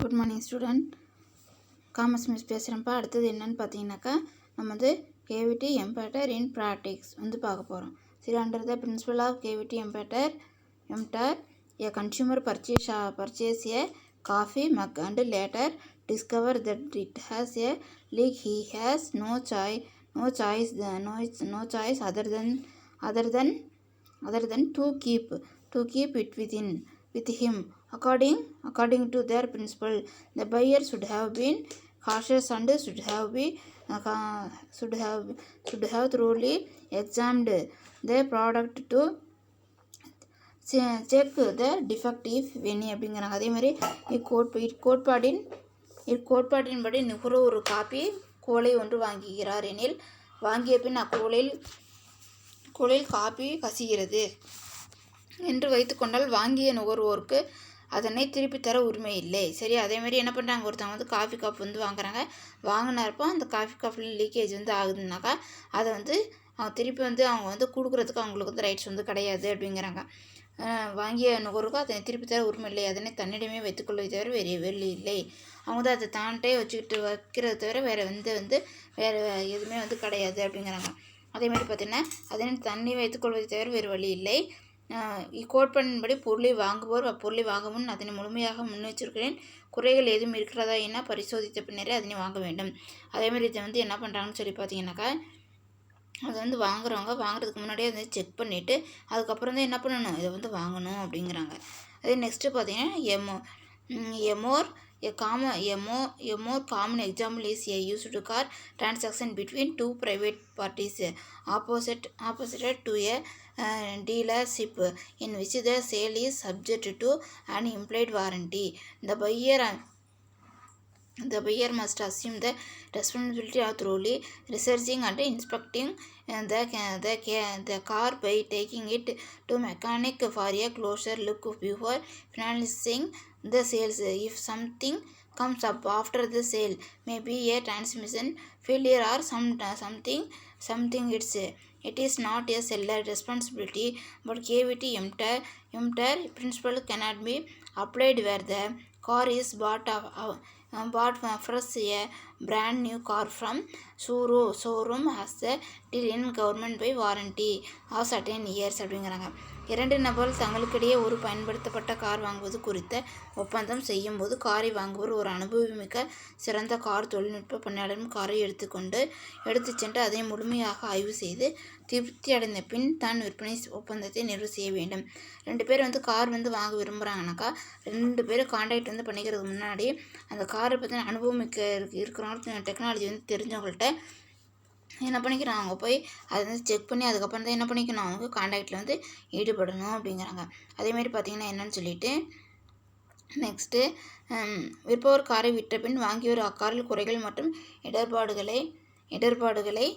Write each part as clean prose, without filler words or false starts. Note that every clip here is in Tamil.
Good morning student. Commerce miss பேசுகிறேன்ப்பா. அடுத்தது என்னன்னு பார்த்தீங்கன்னாக்கா, நம்ம வந்து கேவிட்டி எம்பேட்டர் இன் ப்ராக்டிக்ஸ் வந்து பார்க்க போகிறோம். சரி, under the principle of caveat emptor a consumer purchase a coffee mug and later discover that it has a leak. He has no choice other than to keep it with him. According to their principle, the buyer should have been cautious and should have thoroughly examined the product to check the defect if any அப்படிங்கிறாங்க. அதே மாதிரி இக்கோட்பாட்டின்படி நுகர்வோர் ஒரு காப்பி கோலை ஒன்று வாங்குகிறார் எனில், வாங்கிய பின் அக்கோலில் காப்பி கசிகிறது என்று வைத்துக்கொண்டால் வாங்கிய நுகர்வோருக்கு அதனை திருப்பி தர உரிமை இல்லை. சரி, அதேமாதிரி என்ன பண்ணுறாங்க, ஒருத்தவங்க வந்து காஃபி கப் வந்து வாங்குறாங்க. வாங்கினப்போ அந்த காஃபி கப்பில் லீக்கேஜ் வந்து ஆகுதுன்னாக்கா அதை வந்து திருப்பி வந்து அவங்க வந்து கொடுக்குறதுக்கு அவங்களுக்கு வந்து ரைட்ஸ் வந்து கிடையாது அப்படிங்கிறாங்க. வாங்கிய நுகர்வுக்கு அதனை திருப்பி தர உரிமை இல்லை. அதனை தன்னிடமே வைத்துக்கொள்வதை தவிர வேறு வெளி இல்லை. அவங்க வந்து அதை தான்ட்டே வைக்கிறத தவிர வேறு வேறு எதுவுமே வந்து கிடையாது அப்படிங்கிறாங்க. அதேமாதிரி பார்த்திங்கன்னா அதனை தண்ணி வைத்துக்கொள்வதை தவிர வேறு வழி இல்லை. இக்கோட்பாட்டின்படி பொருளை வாங்குவோர் அப்பொருளை வாங்கும் முன் அதனை முழுமையாக முன்னெச்சரிக்கிறேன். குறைகள் எதுவும் இருக்கிறதா என பரிசோதித்த பின்னரே அதனை வாங்க வேண்டும். அதேமாதிரி இதை வந்து என்ன பண்ணுறாங்கன்னு சொல்லி பார்த்தீங்கன்னாக்கா, அதை வந்து வாங்குறதுக்கு முன்னாடியே வந்து செக் பண்ணிவிட்டு அதுக்கப்புறம் தான் என்ன பண்ணணும், இதை வந்து வாங்கணும் அப்படிங்கிறாங்க. அதே நெக்ஸ்ட்டு பார்த்தீங்கன்னா A more common example is a used car transaction between two private parties opposite to a dealership in which the sale is subject to an implied warranty. The buyer must assume the responsibility of thoroughly researching and inspecting the car by taking it to mechanic for a closer look before finalizing the sales. If something comes up after the sale, maybe a transmission failure or something it is not a seller responsibility, but KVT emptor principle cannot be applied where the car is bought fresh, a brand new car from showroom has the deal in government by warranty of certain years அப்படிங்கிறாங்க. இரண்டு நபர்கள் தங்களுக்கிடையே ஒரு பயன்படுத்தப்பட்ட கார் வாங்குவது குறித்த ஒப்பந்தம் செய்யும் போது காரை வாங்குவோர் ஒரு அனுபவமிக்க சிறந்த கார் தொழில்நுட்ப பணியாளரும் காரை எடுத்து சென்று அதை முழுமையாக ஆய்வு செய்து திருப்தி அடைந்த பின் தான் விற்பனை ஒப்பந்தத்தை நிறைவு செய்ய வேண்டும். 2 பேர் வந்து கார் வந்து வாங்க விரும்புகிறாங்கனாக்கா 2 பேரும் கான்டாக்ட் வந்து பண்ணிக்கிறதுக்கு முன்னாடி அந்த காரை பற்றின அனுபவமிக்க இருக்கிறவங்க டெக்னாலஜி வந்து தெரிஞ்சவங்கள்ட்ட என்ன பண்ணிக்கிறாங்க, அவங்க போய் அதை வந்து செக் பண்ணி அதுக்கப்புறம் தான் என்ன பண்ணிக்கணும், அவங்க கான்டாக்டில் வந்து ஈடுபடணும் அப்படிங்கிறாங்க. அதேமாதிரி பார்த்திங்கன்னா என்னன்னு சொல்லிட்டு நெக்ஸ்ட்டு விற்பவர் காரை விற்ற பின் வாங்கியோர் அக்காரில் குறைகள் மற்றும் இடர்பாடுகளை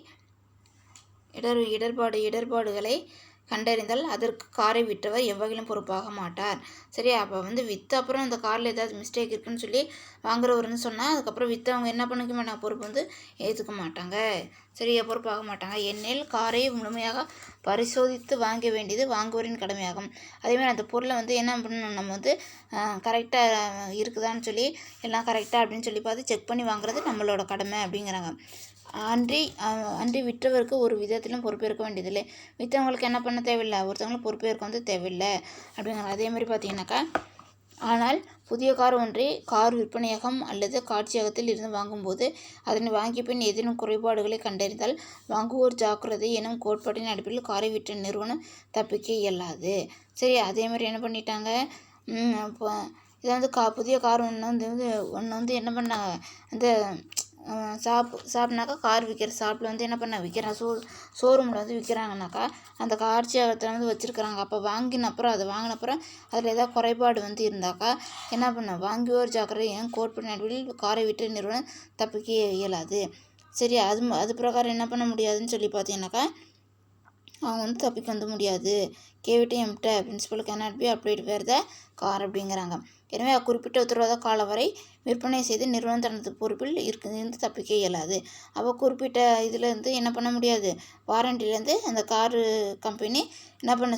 கண்டறிந்தால் அதற்கு காரை விற்றவர் எவ்வகையிலும் பொறுப்பாக மாட்டார். சரி, அப்போ வந்து விற்ற அப்புறம் அந்த காரில் ஏதாவது மிஸ்டேக் இருக்குன்னு சொல்லி வாங்குறவர்னு சொன்னால் அதுக்கப்புறம் விற்றவங்க என்ன பண்ணிக்க மாட்டாங்க, பொறுப்பு வந்து ஏற்றுக்க மாட்டாங்க. சரி, பொறுப்பாக மாட்டாங்க. எனில் காரை முழுமையாக பரிசோதித்து வாங்க வேண்டியது வாங்குவோரின் கடமையாகும். அதேமாதிரி அந்த பொருளை வந்து என்ன பண்ணணும், நம்ம வந்து கரெக்டாக இருக்குதான்னு சொல்லி எல்லாம் கரெக்டாக அப்படின்னு சொல்லி பார்த்து செக் பண்ணி வாங்குறது நம்மளோட கடமை அப்படிங்கிறாங்க. அன்றி விற்றவருக்கு ஒரு விதத்திலும் பொறுப்பேற்க வேண்டியதில்லை. விற்றவங்களுக்கு என்ன பண்ண தேவையில்லை, ஒருத்தவங்களுக்கு பொறுப்பேற்க வந்து தேவையில்லை அப்படிங்கிறாங்க. அதேமாதிரி பார்த்தீங்கன்னாக்கா, ஆனால் புதிய கார் ஒன்றை கார் விற்பனையகம் அல்லது காட்சியகத்தில் இருந்து வாங்கும்போது அதனை வாங்கிய பின் ஏதேனும் குறைபாடுகளை கண்டறிந்தால் வாங்குவோர் ஜாக்கிரதை எனும் கோட்பாட்டின் அடிப்படையில் காரை விற்ற நிறுவனம் தப்பிக்க இயலாது. சரி, அதேமாதிரி என்ன பண்ணிட்டாங்க, இதை வந்து புதிய கார் ஒன்று வந்து என்ன பண்ணாங்க, அந்த ஷாப்னாக்கா கார் விற்கிற ஷாப்பில் வந்து என்ன பண்ண விற்கிறாங்க, ஷோரூமில் வந்து விற்கிறாங்கனாக்கா அந்த காட்சியகத்தில் வந்து வச்சுருக்கிறாங்க. அப்போ வாங்கின அப்புறம் அதில் ஏதாவது குறைபாடு வந்து இருந்தாக்கா என்ன பண்ண, வாங்குவோர் ஜாக்கிரதை எனும் கோட்பாட்டின் அடிப்படையில் காரை விற்ற நிறுவனம் தப்பிக்க இயலாது. சரி, அது பிரகாரம் என்ன பண்ண முடியாதுன்னு சொல்லி பார்த்தீங்கன்னாக்கா அவங்க வந்து தப்பிக்க வந்து முடியாது. Caveat emptor principle cannot be applied where the car அப்படிங்கிறாங்க. எனவே அக்குறிப்பிட்ட உத்தரவாத கால வரை விற்பனை செய்து நிறுவனம் தனது பொறுப்பில் இருந்து தப்பிக்க இயலாது. அப்போ குறிப்பிட்ட இதுலேருந்து என்ன பண்ண முடியாது, வாரண்டிலேருந்து அந்த காரு கம்பெனி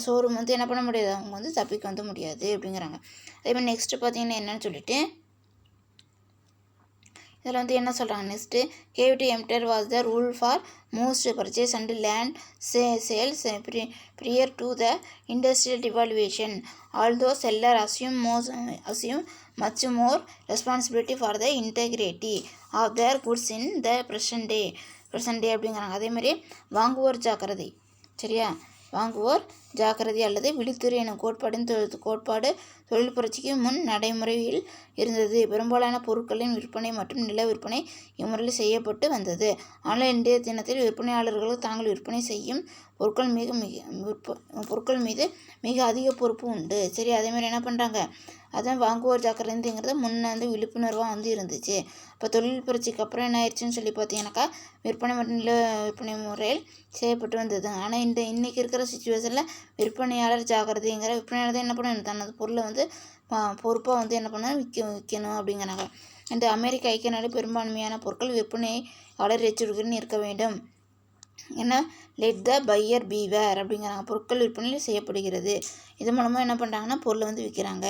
ஷோரூம் வந்து என்ன பண்ண முடியாது, அவங்க வந்து தப்பிக்க வந்து முடியாது அப்படிங்கிறாங்க. அதே மாதிரி நெக்ஸ்ட்டு பார்த்தீங்கன்னா என்னன்னு சொல்லிட்டு இதில் வந்து என்ன சொல்கிறாங்க next caveat emptor was the rule for most purchase and land sales prior to the industrial devaluation. Although seller assume much more responsibility for the integrity of their goods in the present day அப்படிங்கிறாங்க. அதேமாதிரி வாங்குவோர் ஜாக்கிரதை, சரியா, வாங்குவோர் ஜாக்கிரதை அல்லது விழித்திரு எனும் கோட்பாடு தொழில் புரட்சிக்கு முன் நடைமுறையில் இருந்தது. பெரும்பாலான பொருட்களின் விற்பனை மற்றும் நில விற்பனை இம்முறையில் செய்யப்பட்டு வந்தது. ஆனால் இன்றைய தினத்தில் விற்பனையாளர்கள் தாங்கள் விற்பனை செய்யும் பொருட்கள் மீது மிக அதிக பொறுப்பு உண்டு. சரி, அதேமாதிரி என்ன பண்ணுறாங்க, அதான் வாங்குவோர் ஜாக்கிரதைங்கிறது முன்னே வந்து விழிப்புணர்வாக வந்து இருந்துச்சு. இப்போ தொழில் புரட்சிக்கு அப்புறம் என்ன ஆயிடுச்சுன்னு சொல்லி பார்த்தீங்கன்னாக்கா விற்பனை மற்றும் நில விற்பனை முறையில் செய்யப்பட்டு வந்தது. ஆனால் இன்றைக்கி இருக்கிற சுச்சுவேஷனில் விற்பனையாளர் ஜாக்கிரதைங்கிற விற்பனையாளர் தான் என்ன பண்ணணும், தனது பொருளை வந்து பொறுப்பாக வந்து என்ன பண்ணணும், விற்கணும் அப்படிங்கிறாங்க. இந்த அமெரிக்க ஐக்கிய நாடு பெரும்பான்மையான பொருட்கள் விற்பனையாளர் எச்சரிக்கைன்னு இருக்க வேண்டும். ஏன்னா லெட் த பையர் பீவேர் அப்படிங்கிறாங்க. பொருட்கள் விற்பனையில் செய்யப்படுகிறது. இது மூலமாக என்ன பண்ணுறாங்கன்னா பொருளை வந்து விற்கிறாங்க.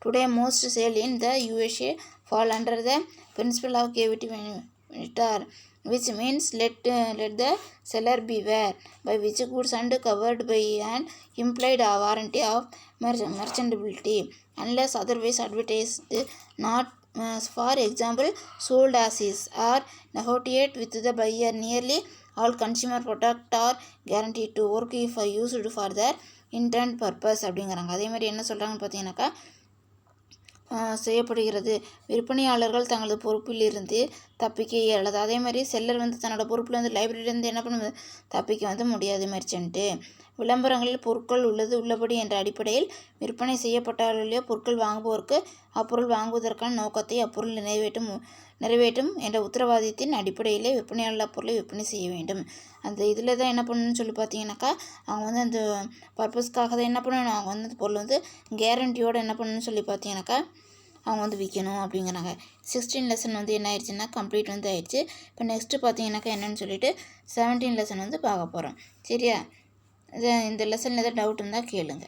Today most sale in the USA fall under the principle of caveat emptor which means let the seller beware, by which goods and covered by an implied warranty of merchantability unless otherwise advertised, not for example sold as is, or negotiate with the buyer. Nearly all consumer product are guaranteed to work if used for their intended purpose அப்படிங்கிறாங்க. அதே மாதிரி என்ன சொல்கிறாங்கன்னு பார்த்தீங்கன்னாக்கா செய்யப்படுகிறது. விற்பனையாளர்கள் தங்களது பொறுப்பில் இருந்து தப்பிக்க இயலாது. அதே மாதிரி செல்லர் வந்து தன்னோட பொறுப்பில் வந்து லைப்ரரியிலேருந்து என்ன பண்ணுவது, தப்பிக்க வந்து முடியாது. மெர்ச்சன்ட்டு விளம்பரங்களில் பொருட்கள் உள்ளபடி என்ற அடிப்படையில் விற்பனை செய்யப்பட்டாலேயோ பொருட்கள் வாங்குவோருக்கு அப்பொருள் வாங்குவதற்கான நோக்கத்தை அப்பொருள் நிறைவேற்றும் என்ற உத்தரவாதத்தின் அடிப்படையிலே விற்பனையாளர் அப்பொருளை விற்பனை செய்ய வேண்டும். அந்த இதில் தான் என்ன பண்ணணும்னு சொல்லி பார்த்தீங்கன்னாக்கா அவங்க வந்து அந்த பர்பஸ்க்காக தான் என்ன பண்ணணும், அவங்க வந்து அந்த பொருள் வந்து கேரண்டியோடு என்ன பண்ணணும்னு சொல்லி பார்த்தீங்கன்னாக்கா அவங்க வந்து விற்கணும் அப்படிங்கிறாங்க. 16 லெசன் வந்து என்ன ஆயிடுச்சுன்னா கம்ப்ளீட் வந்து ஆயிடுச்சு. இப்போ நெக்ஸ்ட்டு பார்த்தீங்கன்னாக்கா என்னென்னு சொல்லிட்டு 17 லெசன் வந்து பார்க்க போகிறோம். சரியா, இந்த லெசனில் எதாவது டவுட் இருந்தால் கேளுங்க.